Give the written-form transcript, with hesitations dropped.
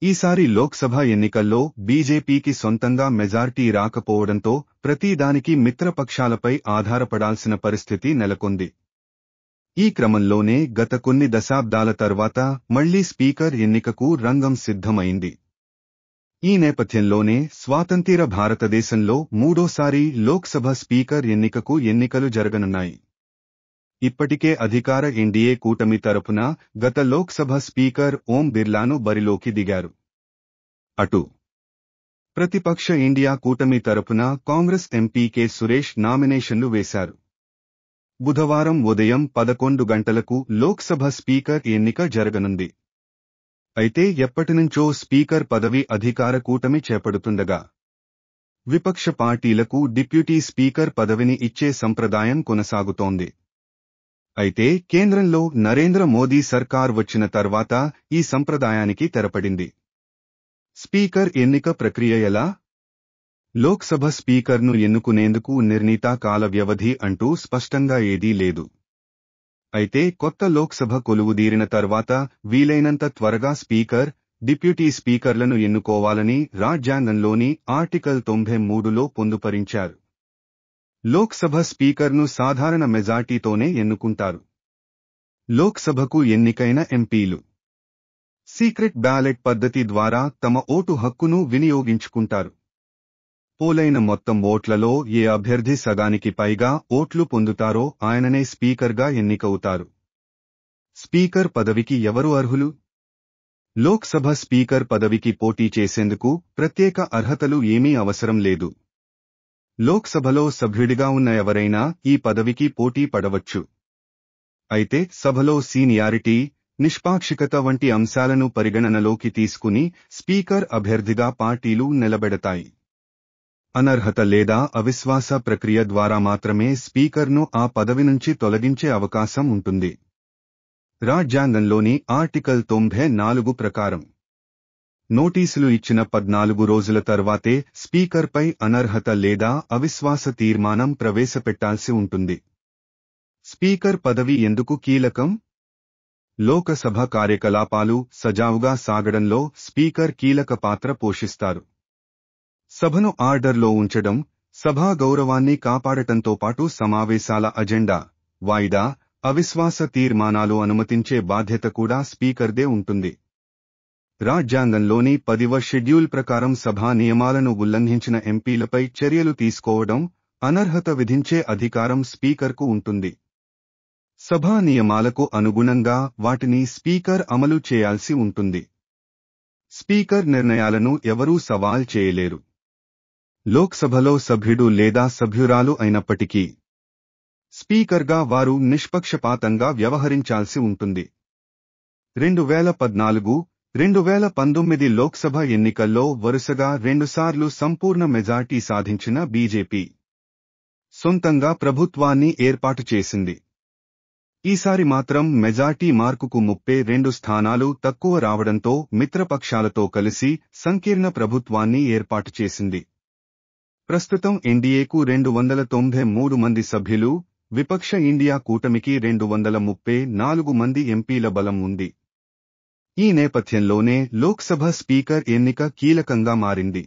ఈసారి లోక్సభ ఎన్నికల్లో బీజేపీకి సొంతంగా మెజార్టీ రాకపోవడంతో ప్రతిదానికి మిత్రపక్షాలపై ఆధారపడాల్సిన పరిస్థితి నెలకొంది. ఈ క్రమంలోనే గత కొన్ని దశాబ్దాల తర్వాత మళ్లీ స్పీకర్ ఎన్నికకు రంగం సిద్ధమైంది. ఈ నేపథ్యంలోనే స్వాతంత్ర్య భారతదేశంలో మూడోసారి లోక్సభ స్పీకర్ ఎన్నికలు జరగనున్నాయి. ఇప్పటికే అధికార ఎన్డీఏ కూటమి తరపున గత లోక్సభ స్పీకర్ ఓం బిర్లాను బరిలోకి దిగారు. అటు ప్రతిపక్ష ఇండియా కూటమి తరపున కాంగ్రెస్ ఎంపీ కె సురేష్ నామినేషన్లు వేశారు. బుధవారం ఉదయం 11 గంటలకు లోక్సభ స్పీకర్ ఎన్నిక జరగనుంది. అయితే ఎప్పటినుంచో స్పీకర్ పదవి అధికార కూటమి చేపడుతుండగా విపక్ష పార్టీలకు డిప్యూటీ స్పీకర్ పదవిని ఇచ్చే సంప్రదాయం కొనసాగుతోంది. అయితే కేంద్రంలో నరేంద్ర మోదీ సర్కార్ వచ్చిన తర్వాత ఈ సంప్రదాయానికి తెరపడింది. స్పీకర్ ఎన్నిక ప్రక్రియ ఎలా? లోక్సభ స్పీకర్ను ఎన్నుకునేందుకు నిర్ణీత కాల వ్యవధి అంటూ స్పష్టంగా ఏదీ లేదు. అయితే కొత్త లోక్సభ కొలువుదీరిన తర్వాత వీలైనంత త్వరగా స్పీకర్, డిప్యూటీ స్పీకర్లను ఎన్నుకోవాలని రాజ్యాంగంలోని ఆర్టికల్ 93లో పొందుపరించారు. లోక్సభ స్పీకర్ను సాధారణ మెజార్టీతోనే ఎన్నుకుంటారు. లోక్సభకు ఎన్నికైన ఎంపీలు సీక్రెట్ బ్యాలెట్ పద్ధతి ద్వారా తమ ఓటు హక్కును వినియోగించుకుంటారు. పోలైన మొత్తం ఓట్లలో ఏ అభ్యర్థి సగానికి పైగా ఓట్లు పొందుతారో ఆయననే స్పీకర్గా ఎన్నికవుతారు. స్పీకర్ పదవికి ఎవరు అర్హులు? లోక్సభ స్పీకర్ పదవికి పోటీ చేసేందుకు ప్రత్యేక అర్హతలు ఏమీ అవసరం లేదు. లోక్సభలో సభ్యుడిగా ఉన్న ఎవరైనా ఈ పదవికి పోటీ పడవచ్చు. అయితే సభలో సీనియారిటీ, నిష్పాక్షికత వంటి అంశాలను పరిగణనలోకి తీసుకుని స్పీకర్ అభ్యర్థిగా పార్టీలు నిలబెడతాయి. అనర్హత లేదా అవిశ్వాస ప్రక్రియ ద్వారా మాత్రమే స్పీకర్ను ఆ పదవి నుంచి తొలగించే అవకాశం ఉంటుంది. రాజ్యాంగంలోని ఆర్టికల్ 94 ప్రకారం నోటీసులు ఇచ్చిన 14 రోజుల తర్వాతే స్పీకర్పై అనర్హత లేదా అవిశ్వాస తీర్మానం ప్రవేశపెట్టాల్సి ఉంటుంది. స్పీకర్ పదవి ఎందుకు కీలకం? లోకసభ కార్యకలాపాలు సజావుగా సాగడంలో స్పీకర్ కీలక పాత్ర పోషిస్తారు. సభను ఆర్డర్లో ఉంచడం, సభా గౌరవాన్ని కాపాడటంతో పాటు సమావేశాల అజెండా, వాయిదా, అవిశ్వాస తీర్మానాలు అనుమతించే బాధ్యత కూడా స్పీకర్దే ఉంటుంది. రాజ్యాంగంలోని 10వ షెడ్యూల్ ప్రకారం సభా నియమాలను ఉల్లంఘించిన ఎంపీలపై చర్యలు తీసుకోవడం, అనర్హత విధించే అధికారం స్పీకర్కు ఉంటుంది. సభా నియమాలకు అనుగుణంగా వాటిని స్పీకర్ అమలు చేయాల్సి ఉంటుంది. స్పీకర్ నిర్ణయాలను ఎవరూ సవాల్ చేయలేరు. లోక్సభలో సభ్యుడు లేదా సభ్యురాలు అయినప్పటికీ స్పీకర్గా వారు నిష్పక్షపాతంగా వ్యవహరించాల్సి ఉంటుంది. 2014, 2019 లోక్సభ ఎన్నికల్లో వరుసగా 2 సార్లు సంపూర్ణ మెజార్టీ సాధించిన బీజేపీ సొంతంగా ప్రభుత్వాన్ని ఏర్పాటు చేసింది. ఈసారి మాత్రం మెజార్టీ మార్కుకు 32 స్థానాలు తక్కువ రావడంతో మిత్రపక్షాలతో కలిసి సంకీర్ణ ప్రభుత్వాన్ని ఏర్పాటు చేసింది. ప్రస్తుతం ఎన్డీఏకు 293 మంది సభ్యులు, విపక్ష ఇండియా కూటమికి 234 మంది ఎంపీల బలం ఉంది. ఈ నేపథ్యంలోనే లోక్సభ స్పీకర్ ఎన్నిక కీలకంగా మారింది.